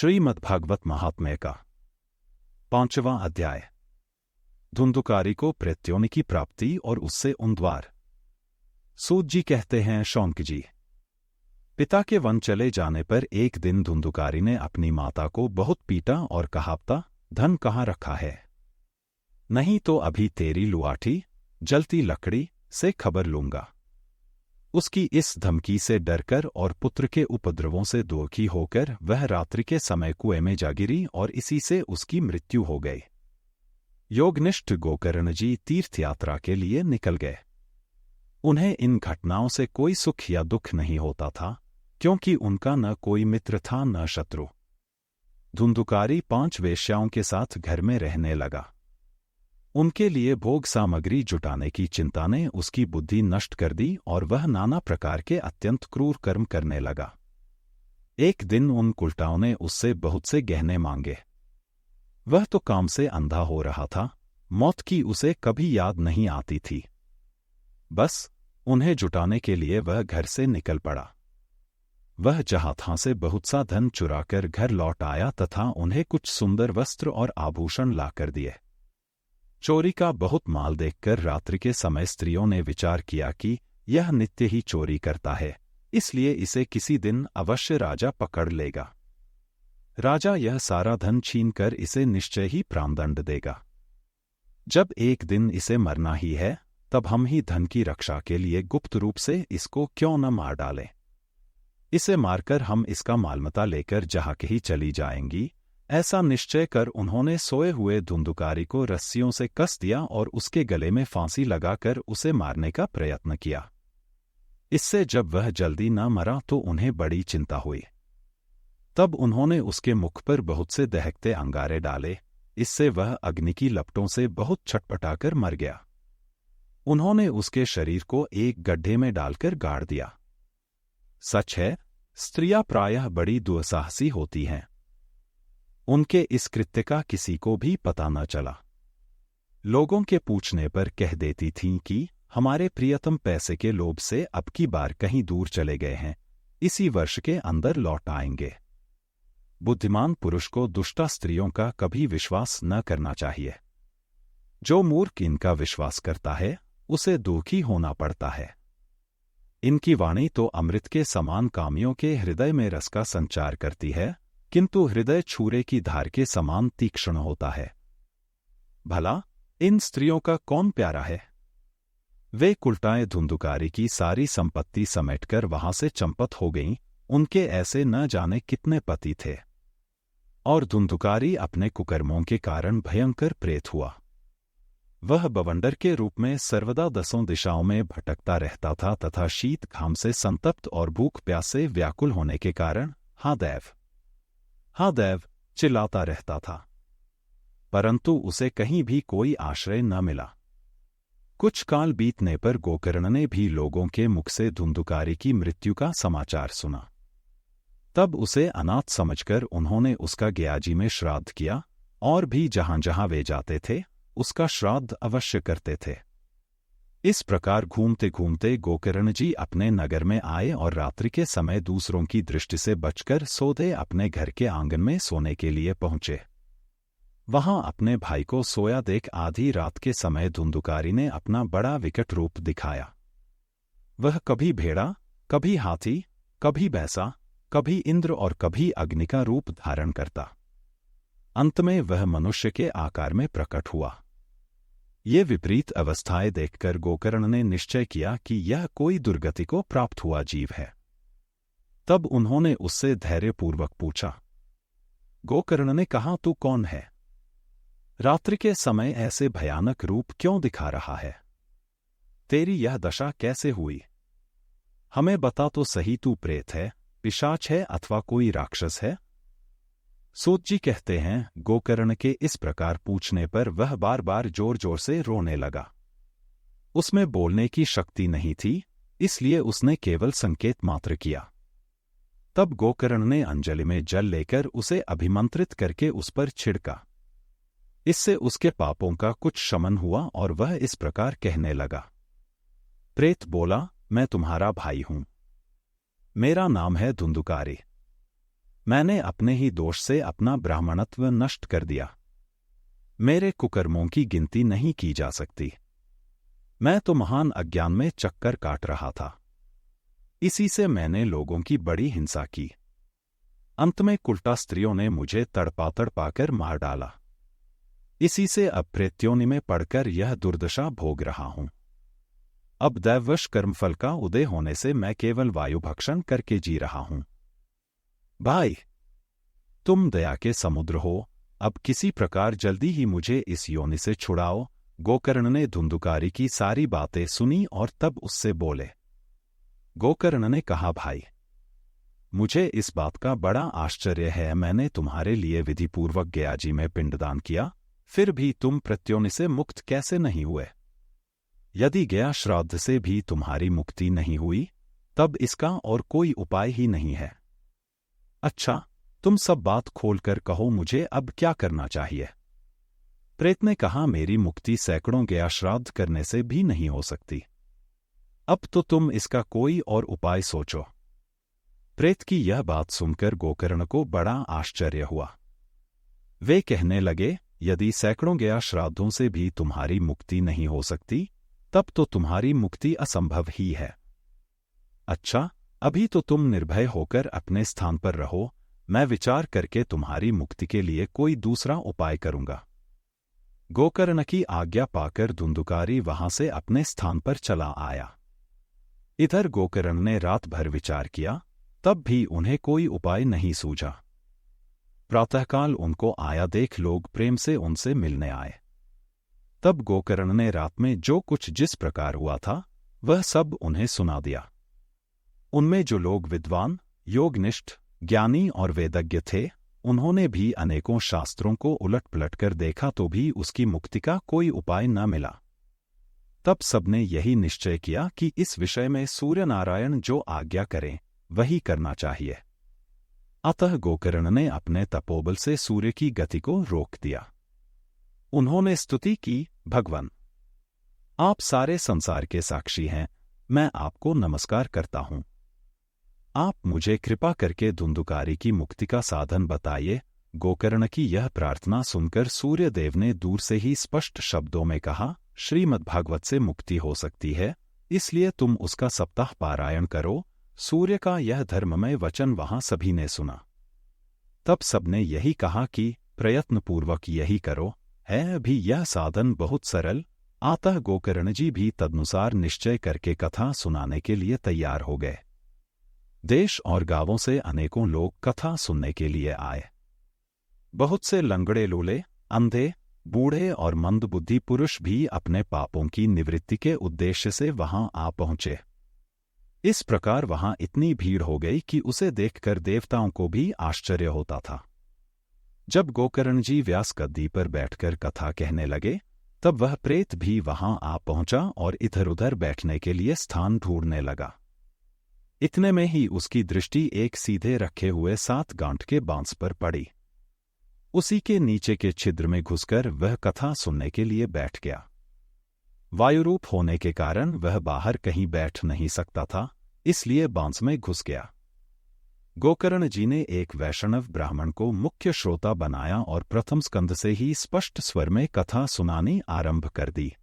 श्रीमद्भागवत महात्म्य का 5वां अध्याय। धुंधुकारी को प्रेत्योनि की प्राप्ति और उससे उन्द्वार। सूत जी कहते हैं, शौनक जी, पिता के वन चले जाने पर एक दिन धुंधुकारी ने अपनी माता को बहुत पीटा और कहावता, धन कहाँ रखा है? नहीं तो अभी तेरी लुआठी जलती लकड़ी से खबर लूंगा। उसकी इस धमकी से डरकर और पुत्र के उपद्रवों से दुखी होकर वह रात्रि के समय कुएं में जा गिरी और इसी से उसकी मृत्यु हो गई। योगनिष्ठ गोकर्ण जी तीर्थ यात्रा के लिए निकल गए। उन्हें इन घटनाओं से कोई सुख या दुख नहीं होता था, क्योंकि उनका न कोई मित्र था न शत्रु। धुंधुकारी 5 वेश्याओं के साथ घर में रहने लगा। उनके लिए भोग सामग्री जुटाने की चिंता ने उसकी बुद्धि नष्ट कर दी और वह नाना प्रकार के अत्यंत क्रूर कर्म करने लगा। एक दिन उन कुलटाओं ने उससे बहुत से गहने मांगे। वह तो काम से अंधा हो रहा था, मौत की उसे कभी याद नहीं आती थी। बस उन्हें जुटाने के लिए वह घर से निकल पड़ा। वह जहां तहां से बहुत सा धन चुराकर घर लौट आया तथा उन्हें कुछ सुंदर वस्त्र और आभूषण लाकर दिए। चोरी का बहुत माल देखकर रात्रि के समय स्त्रियों ने विचार किया कि यह नित्य ही चोरी करता है, इसलिए इसे किसी दिन अवश्य राजा पकड़ लेगा। राजा यह सारा धन छीनकर इसे निश्चय ही प्राणदंड देगा। जब एक दिन इसे मरना ही है, तब हम ही धन की रक्षा के लिए गुप्त रूप से इसको क्यों न मार डालें। इसे मारकर हम इसका मालमता लेकर जहां कहीं चली जाएंगी। ऐसा निश्चय कर उन्होंने सोए हुए धुंधुकारी को रस्सियों से कस दिया और उसके गले में फांसी लगाकर उसे मारने का प्रयत्न किया। इससे जब वह जल्दी न मरा तो उन्हें बड़ी चिंता हुई। तब उन्होंने उसके मुख पर बहुत से दहकते अंगारे डाले। इससे वह अग्नि की लपटों से बहुत छटपटाकर मर गया। उन्होंने उसके शरीर को एक गड्ढे में डालकर गाड़ दिया। सच है, स्त्रियां प्रायः बड़ी दुस्साहसी होती हैं। उनके इस कृत्य का किसी को भी पता न चला। लोगों के पूछने पर कह देती थीं कि हमारे प्रियतम पैसे के लोभ से अब की बार कहीं दूर चले गए हैं, इसी वर्ष के अंदर लौट आएंगे। बुद्धिमान पुरुष को दुष्टा स्त्रियों का कभी विश्वास न करना चाहिए। जो मूर्ख इनका विश्वास करता है, उसे दुखी होना पड़ता है। इनकी वाणी तो अमृत के समान कामियों के हृदय में रस का संचार करती है, किंतु हृदय छुरे की धार के समान तीक्ष्ण होता है। भला इन स्त्रियों का कौन प्यारा है? वे कुलटाएं धुंधुकारी की सारी संपत्ति समेटकर वहां से चंपत हो गईं। उनके ऐसे न जाने कितने पति थे। और धुंधुकारी अपने कुकर्मों के कारण भयंकर प्रेत हुआ। वह बवंडर के रूप में सर्वदा 10 दिशाओं में भटकता रहता था तथा शीत घाम से संतप्त और भूख प्यास से व्याकुल होने के कारण हाँ दैव चिल्लाता रहता था, परंतु उसे कहीं भी कोई आश्रय न मिला। कुछ काल बीतने पर गोकर्ण ने भी लोगों के मुख से धुंधुकारी की मृत्यु का समाचार सुना। तब उसे अनाथ समझकर उन्होंने उसका गयाजी में श्राद्ध किया और भी जहां जहां वे जाते थे उसका श्राद्ध अवश्य करते थे। इस प्रकार घूमते घूमते गोकर्ण जी अपने नगर में आए और रात्रि के समय दूसरों की दृष्टि से बचकर सोते अपने घर के आंगन में सोने के लिए पहुंचे। वहां अपने भाई को सोया देख आधी रात के समय धुंधुकारी ने अपना बड़ा विकट रूप दिखाया। वह कभी भेड़ा, कभी हाथी, कभी भैंसा, कभी इंद्र और कभी अग्नि का रूप धारण करता। अंत में वह मनुष्य के आकार में प्रकट हुआ। ये विपरीत अवस्थाएं देखकर गोकर्ण ने निश्चय किया कि यह कोई दुर्गति को प्राप्त हुआ जीव है। तब उन्होंने उससे धैर्यपूर्वक पूछा। गोकर्ण ने कहा, तू कौन है? रात्रि के समय ऐसे भयानक रूप क्यों दिखा रहा है? तेरी यह दशा कैसे हुई? हमें बता तो सही, तू प्रेत है, पिशाच है अथवा कोई राक्षस है? सूत जी कहते हैं, गोकर्ण के इस प्रकार पूछने पर वह बार बार जोर जोर से रोने लगा। उसमें बोलने की शक्ति नहीं थी, इसलिए उसने केवल संकेत मात्र किया। तब गोकर्ण ने अंजलि में जल लेकर उसे अभिमंत्रित करके उस पर छिड़का। इससे उसके पापों का कुछ शमन हुआ और वह इस प्रकार कहने लगा। प्रेत बोला, मैं तुम्हारा भाई हूं। मेरा नाम है धुंधुकारी। मैंने अपने ही दोष से अपना ब्राह्मणत्व नष्ट कर दिया। मेरे कुकर्मों की गिनती नहीं की जा सकती। मैं तो महान अज्ञान में चक्कर काट रहा था। इसी से मैंने लोगों की बड़ी हिंसा की। अंत में कुल्टा स्त्रियों ने मुझे तड़पा कर मार डाला। इसी से अब प्रेत्योनि में पड़कर यह दुर्दशा भोग रहा हूं। अब दैववश कर्मफल का उदय होने से मैं केवल वायु भक्षण करके जी रहा हूं। भाई, तुम दया के समुद्र हो, अब किसी प्रकार जल्दी ही मुझे इस योनि से छुड़ाओ। गोकर्ण ने धुंधुकारी की सारी बातें सुनी और तब उससे बोले। गोकर्ण ने कहा, भाई, मुझे इस बात का बड़ा आश्चर्य है। मैंने तुम्हारे लिए विधिपूर्वक गयाजी में पिंडदान किया, फिर भी तुम प्रत्योनि से मुक्त कैसे नहीं हुए? यदि गया श्राद्ध से भी तुम्हारी मुक्ति नहीं हुई, तब इसका और कोई उपाय ही नहीं है। अच्छा, तुम सब बात खोलकर कहो, मुझे अब क्या करना चाहिए? प्रेत ने कहा, मेरी मुक्ति सैकड़ों गया श्राद्ध करने से भी नहीं हो सकती। अब तो तुम इसका कोई और उपाय सोचो। प्रेत की यह बात सुनकर गोकर्ण को बड़ा आश्चर्य हुआ। वे कहने लगे, यदि सैकड़ों गया श्राद्धों से भी तुम्हारी मुक्ति नहीं हो सकती, तब तो तुम्हारी मुक्ति असंभव ही है। अच्छा, अभी तो तुम निर्भय होकर अपने स्थान पर रहो, मैं विचार करके तुम्हारी मुक्ति के लिए कोई दूसरा उपाय करूंगा। गोकर्ण की आज्ञा पाकर धुंधुकारी वहां से अपने स्थान पर चला आया। इधर गोकर्ण ने रात भर विचार किया, तब भी उन्हें कोई उपाय नहीं सूझा। प्रातःकाल उनको आया देख लोग प्रेम से उनसे मिलने आए। तब गोकर्ण ने रात में जो कुछ जिस प्रकार हुआ था, वह सब उन्हें सुना दिया। उनमें जो लोग विद्वान, योगनिष्ठ, ज्ञानी और वेदज्ञ थे, उन्होंने भी अनेकों शास्त्रों को उलट पलट कर देखा तो भी उसकी मुक्ति का कोई उपाय न मिला। तब सबने यही निश्चय किया कि इस विषय में सूर्य नारायण जो आज्ञा करें वही करना चाहिए। अतः गोकर्ण ने अपने तपोबल से सूर्य की गति को रोक दिया। उन्होंने स्तुति की, भगवान, आप सारे संसार के साक्षी हैं, मैं आपको नमस्कार करता हूं। आप मुझे कृपा करके धुंधुकारी की मुक्ति का साधन बताइए। गोकर्ण की यह प्रार्थना सुनकर सूर्यदेव ने दूर से ही स्पष्ट शब्दों में कहा, श्रीमद्भागवत से मुक्ति हो सकती है, इसलिए तुम उसका सप्ताह पारायण करो। सूर्य का यह धर्ममय वचन वहां सभी ने सुना। तब सबने यही कहा कि प्रयत्नपूर्वक यही करो, है अभी यह साधन बहुत सरल। अतः गोकर्ण जी भी तदनुसार निश्चय करके कथा सुनाने के लिए तैयार हो गए। देश और गांवों से अनेकों लोग कथा सुनने के लिए आए। बहुत से लंगड़े लूले, अंधे, बूढ़े और मंदबुद्धि पुरुष भी अपने पापों की निवृत्ति के उद्देश्य से वहां आ पहुंचे। इस प्रकार वहां इतनी भीड़ हो गई कि उसे देखकर देवताओं को भी आश्चर्य होता था। जब गोकर्ण जी व्यास गद्दी पर बैठकर कथा कहने लगे, तब वह प्रेत भी वहां आ पहुंचा और इधर उधर बैठने के लिए स्थान ढूंढने लगा। इतने में ही उसकी दृष्टि एक सीधे रखे हुए 7 गांठ के बांस पर पड़ी। उसी के नीचे के छिद्र में घुसकर वह कथा सुनने के लिए बैठ गया। वायुरूप होने के कारण वह बाहर कहीं बैठ नहीं सकता था, इसलिए बांस में घुस गया। गोकर्ण जी ने एक वैष्णव ब्राह्मण को मुख्य श्रोता बनाया और प्रथम स्कंद से ही स्पष्ट स्वर में कथा सुनानी आरंभ कर दी।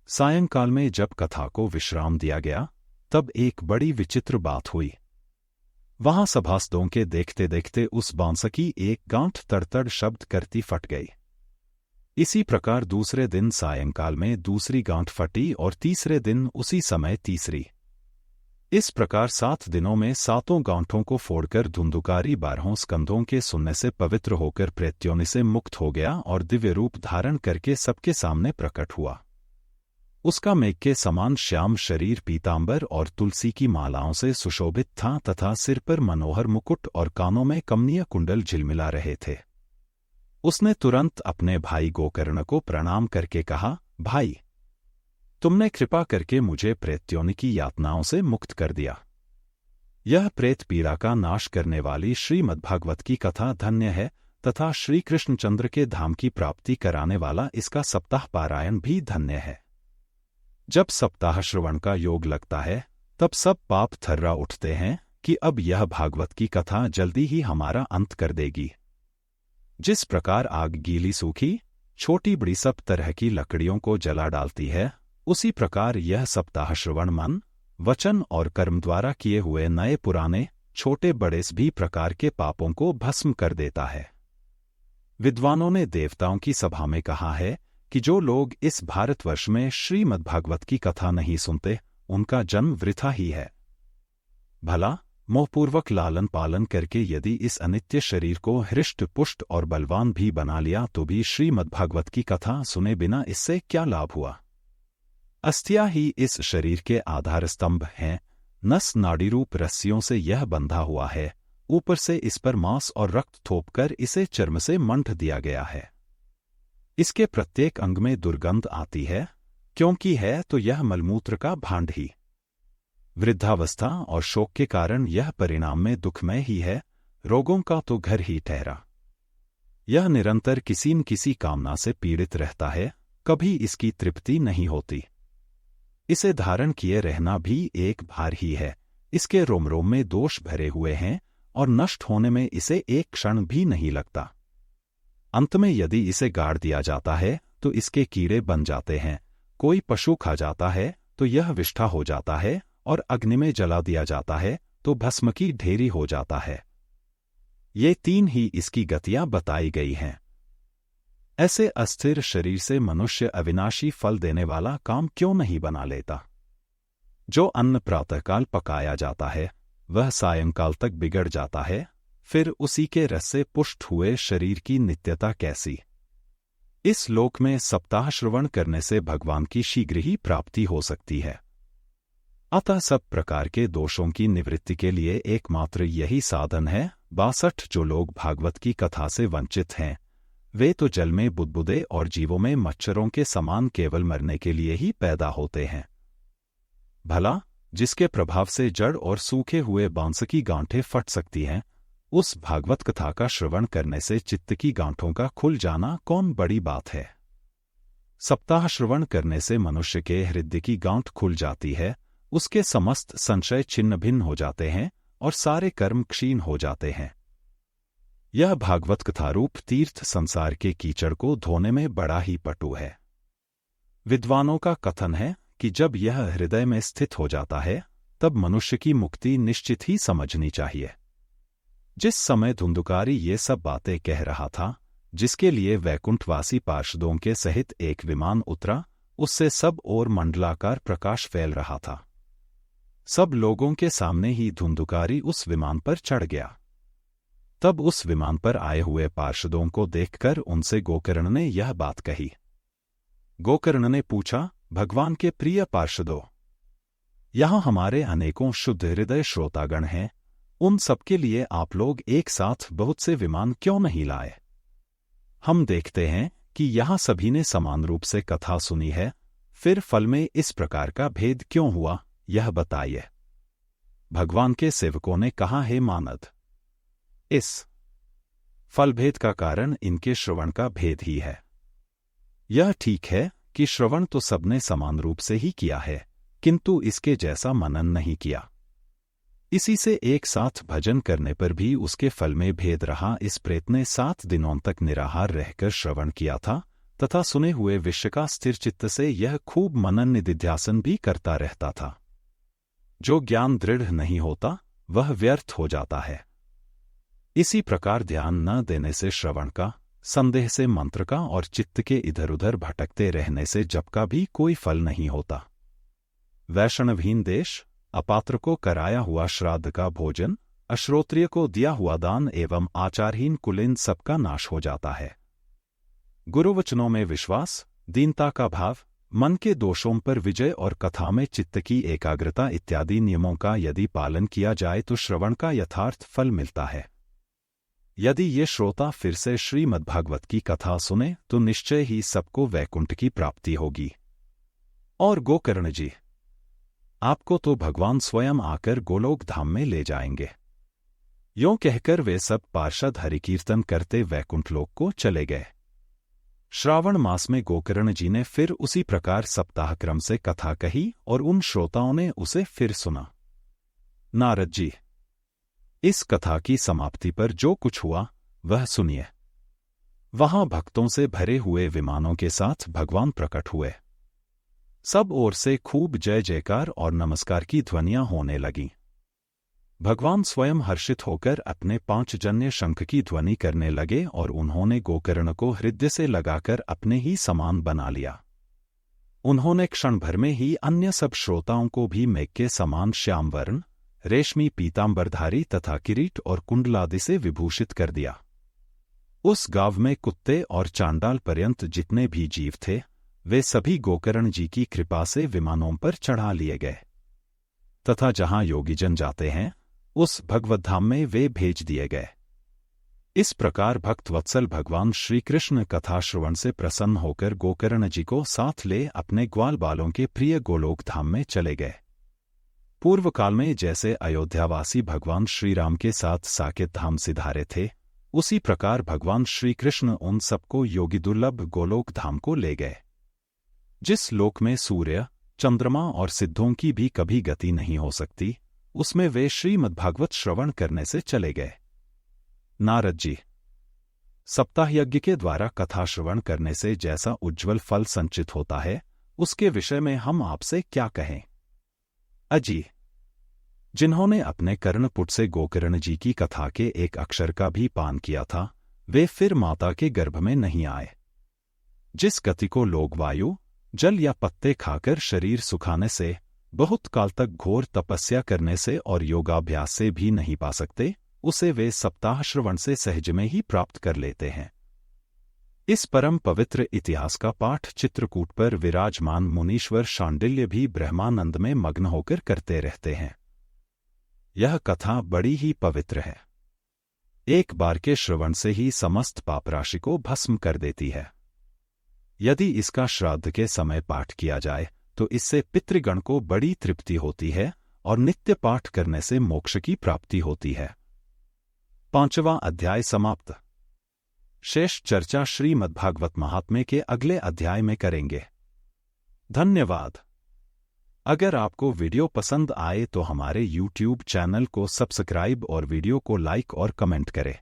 सायंकाल में जब कथा को विश्राम दिया गया, तब एक बड़ी विचित्र बात हुई। वहां सभासदों के देखते देखते उस बांस की एक गांठ तड़तड़ शब्द करती फट गई। इसी प्रकार दूसरे दिन सायंकाल में दूसरी गांठ फटी और तीसरे दिन उसी समय तीसरी। इस प्रकार 7 दिनों में 7 गांठों को फोड़कर धुंधुकारी 12 स्कंधों के सुनने से पवित्र होकर प्रेत्योनि से मुक्त हो गया और दिव्य रूप धारण करके सबके सामने प्रकट हुआ। उसका मेघ के समान श्याम शरीर पीतांबर और तुलसी की मालाओं से सुशोभित था तथा सिर पर मनोहर मुकुट और कानों में कमनीय कुंडल झिलमिला रहे थे। उसने तुरंत अपने भाई गोकर्ण को प्रणाम करके कहा, भाई, तुमने कृपा करके मुझे प्रेत्योनि की यातनाओं से मुक्त कर दिया। यह प्रेत पीड़ा का नाश करने वाली श्रीमद्भागवत की कथा धन्य है तथा श्री कृष्णचंद्र के धाम की प्राप्ति कराने वाला इसका सप्ताह पारायण भी धन्य है। जब सप्ताह श्रवण का योग लगता है, तब सब पाप थर्रा उठते हैं, कि अब यह भागवत की कथा जल्दी ही हमारा अंत कर देगी। जिस प्रकार आग गीली सूखी छोटी बड़ी सब तरह की लकड़ियों को जला डालती है, उसी प्रकार यह सप्ताह श्रवण मन, वचन और कर्म द्वारा किए हुए नए पुराने छोटे बड़े सभी प्रकार के पापों को भस्म कर देता है। विद्वानों ने देवताओं की सभा में कहा है कि जो लोग इस भारतवर्ष में श्रीमद्भागवत की कथा नहीं सुनते, उनका जन्म वृथा ही है। भला मोहपूर्वक लालन पालन करके यदि इस अनित्य शरीर को हृष्ट पुष्ट और बलवान भी बना लिया तो भी श्रीमद्भागवत की कथा सुने बिना इससे क्या लाभ हुआ। अस्थियां ही इस शरीर के आधार स्तंभ हैं, नस नाड़ी रूप रस्सियों से यह बंधा हुआ है, ऊपर से इस पर मांस और रक्त थोपकर इसे चर्म से मंठ दिया गया है। इसके प्रत्येक अंग में दुर्गंध आती है, क्योंकि है तो यह मलमूत्र का भांड ही। वृद्धावस्था और शोक के कारण यह परिणाम में दुखमय ही है, रोगों का तो घर ही ठहरा। यह निरंतर किसी न किसी कामना से पीड़ित रहता है, कभी इसकी तृप्ति नहीं होती। इसे धारण किए रहना भी एक भार ही है। इसके रोम रोम में दोष भरे हुए हैं और नष्ट होने में इसे एक क्षण भी नहीं लगता। अंत में यदि इसे गाड़ दिया जाता है तो इसके कीड़े बन जाते हैं, कोई पशु खा जाता है तो यह विष्ठा हो जाता है, और अग्नि में जला दिया जाता है तो भस्म की ढेरी हो जाता है। ये तीन ही इसकी गतियां बताई गई हैं। ऐसे अस्थिर शरीर से मनुष्य अविनाशी फल देने वाला काम क्यों नहीं बना लेता। जो अन्न प्रातःकाल पकाया जाता है वह सायंकाल तक बिगड़ जाता है, फिर उसी के रस से पुष्ट हुए शरीर की नित्यता कैसी। इस लोक में सप्ताह श्रवण करने से भगवान की शीघ्र ही प्राप्ति हो सकती है। अतः सब प्रकार के दोषों की निवृत्ति के लिए एकमात्र यही साधन है। 62 जो लोग भागवत की कथा से वंचित हैं, वे तो जल में बुदबुदे और जीवों में मच्छरों के समान केवल मरने के लिए ही पैदा होते हैं। भला जिसके प्रभाव से जड़ और सूखे हुए बांस की गांठें फट सकती हैं, उस भागवत कथा का श्रवण करने से चित्त की गांठों का खुल जाना कौन बड़ी बात है। सप्ताह श्रवण करने से मनुष्य के हृदय की गांठ खुल जाती है, उसके समस्त संशय छिन्न भिन्न हो जाते हैं और सारे कर्म क्षीण हो जाते हैं। यह भागवत कथारूप तीर्थ संसार के कीचड़ को धोने में बड़ा ही पटु है। विद्वानों का कथन है कि जब यह हृदय में स्थित हो जाता है तब मनुष्य की मुक्ति निश्चित ही समझनी चाहिए। जिस समय धुंधुकारी ये सब बातें कह रहा था, जिसके लिए वैकुंठवासी पार्षदों के सहित एक विमान उतरा, उससे सब ओर मंडलाकार प्रकाश फैल रहा था। सब लोगों के सामने ही धुंधुकारी उस विमान पर चढ़ गया। तब उस विमान पर आए हुए पार्षदों को देखकर उनसे गोकर्ण ने यह बात कही। गोकर्ण ने पूछा, भगवान के प्रिय पार्षदों, यहां हमारे अनेकों शुद्ध हृदय श्रोतागण हैं, उन सबके लिए आप लोग एक साथ बहुत से विमान क्यों नहीं लाए? हम देखते हैं कि यहां सभी ने समान रूप से कथा सुनी है, फिर फल में इस प्रकार का भेद क्यों हुआ, यह बताइए। भगवान के सेवकों ने कहा, हे मानद, इस फलभेद का कारण इनके श्रवण का भेद ही है। यह ठीक है कि श्रवण तो सबने समान रूप से ही किया है, किंतु इसके जैसा मनन नहीं किया। इसी से एक साथ भजन करने पर भी उसके फल में भेद रहा। इस प्रेत ने 7 दिनों तक निराहार रहकर श्रवण किया था तथा सुने हुए विषय का स्थिर चित्त से यह खूब मनन निधिध्यासन भी करता रहता था। जो ज्ञान दृढ़ नहीं होता वह व्यर्थ हो जाता है। इसी प्रकार ध्यान न देने से श्रवण का, संदेह से मंत्र का और चित्त के इधर उधर भटकते रहने से जप का भी कोई फल नहीं होता। वैष्णवहीन देश, अपात्र को कराया हुआ श्राद्ध का भोजन, अश्रोत्रिय को दिया हुआ दान एवं आचारहीन कुलीन सबका नाश हो जाता है। गुरुवचनों में विश्वास, दीनता का भाव, मन के दोषों पर विजय और कथा में चित्त की एकाग्रता इत्यादि नियमों का यदि पालन किया जाए तो श्रवण का यथार्थ फल मिलता है। यदि ये श्रोता फिर से श्रीमद्भागवत की कथा सुने तो निश्चय ही सबको वैकुंठ की प्राप्ति होगी। और गोकर्ण जी, आपको तो भगवान स्वयं आकर गोलोक धाम में ले जाएंगे। यों कहकर वे सब पार्षद हरिकीर्तन करते वैकुंठ लोक को चले गए। श्रावण मास में गोकर्ण जी ने फिर उसी प्रकार सप्ताह क्रम से कथा कही और उन श्रोताओं ने उसे फिर सुना। नारद जी, इस कथा की समाप्ति पर जो कुछ हुआ वह सुनिए। वहां भक्तों से भरे हुए विमानों के साथ भगवान प्रकट हुए। सब ओर से खूब जय जयकार और नमस्कार की ध्वनियां होने लगीं। भगवान स्वयं हर्षित होकर अपने 5 जन्य शंख की ध्वनि करने लगे और उन्होंने गोकर्ण को हृदय से लगाकर अपने ही समान बना लिया। उन्होंने क्षण भर में ही अन्य सब श्रोताओं को भी मेघ के समान श्याम वर्ण, रेशमी पीतांबरधारी तथा किरीट और कुंडलादि से विभूषित कर दिया। उस गांव में कुत्ते और चांडाल पर्यंत जितने भी जीव थे, वे सभी गोकर्ण जी की कृपा से विमानों पर चढ़ा लिए गए तथा जहां योगीजन जाते हैं, उस भगवद्धाम में वे भेज दिए गए। इस प्रकार भक्तवत्सल भगवान श्री कृष्ण कथा श्रवण से प्रसन्न होकर गोकर्ण जी को साथ ले अपने ग्वाल बालों के प्रिय गोलोक धाम में चले गए। पूर्व काल में जैसे अयोध्यावासी भगवान श्री राम के साथ साकेत धाम सिधारे थे, उसी प्रकार भगवान श्री कृष्ण उन सबको योगी दुर्लभ गोलोक धाम को ले गए, जिस लोक में सूर्य, चंद्रमा और सिद्धों की भी कभी गति नहीं हो सकती। उसमें वे श्रीमद्भागवत श्रवण करने से चले गए। नारद जी, सप्ताह यज्ञ के द्वारा कथा श्रवण करने से जैसा उज्ज्वल फल संचित होता है, उसके विषय में हम आपसे क्या कहें। अजी, जिन्होंने अपने कर्णपुट से गोकर्ण जी की कथा के एक अक्षर का भी पान किया था, वे फिर माता के गर्भ में नहीं आए। जिस गति को लोग वायु, जल या पत्ते खाकर शरीर सुखाने से, बहुत काल तक घोर तपस्या करने से और योगाभ्यास से भी नहीं पा सकते, उसे वे सप्ताह श्रवण से सहज में ही प्राप्त कर लेते हैं। इस परम पवित्र इतिहास का पाठ चित्रकूट पर विराजमान मुनीश्वर शांडिल्य भी ब्रह्मानंद में मग्न होकर करते रहते हैं। यह कथा बड़ी ही पवित्र है। एक बार के श्रवण से ही समस्त पाप राशि को भस्म कर देती है। यदि इसका श्राद्ध के समय पाठ किया जाए तो इससे पितृगण को बड़ी तृप्ति होती है और नित्य पाठ करने से मोक्ष की प्राप्ति होती है। 5वां अध्याय समाप्त। शेष चर्चा श्रीमद्भागवत महात्म्य के अगले अध्याय में करेंगे। धन्यवाद। अगर आपको वीडियो पसंद आए तो हमारे YouTube चैनल को सब्सक्राइब और वीडियो को लाइक और कमेंट करें।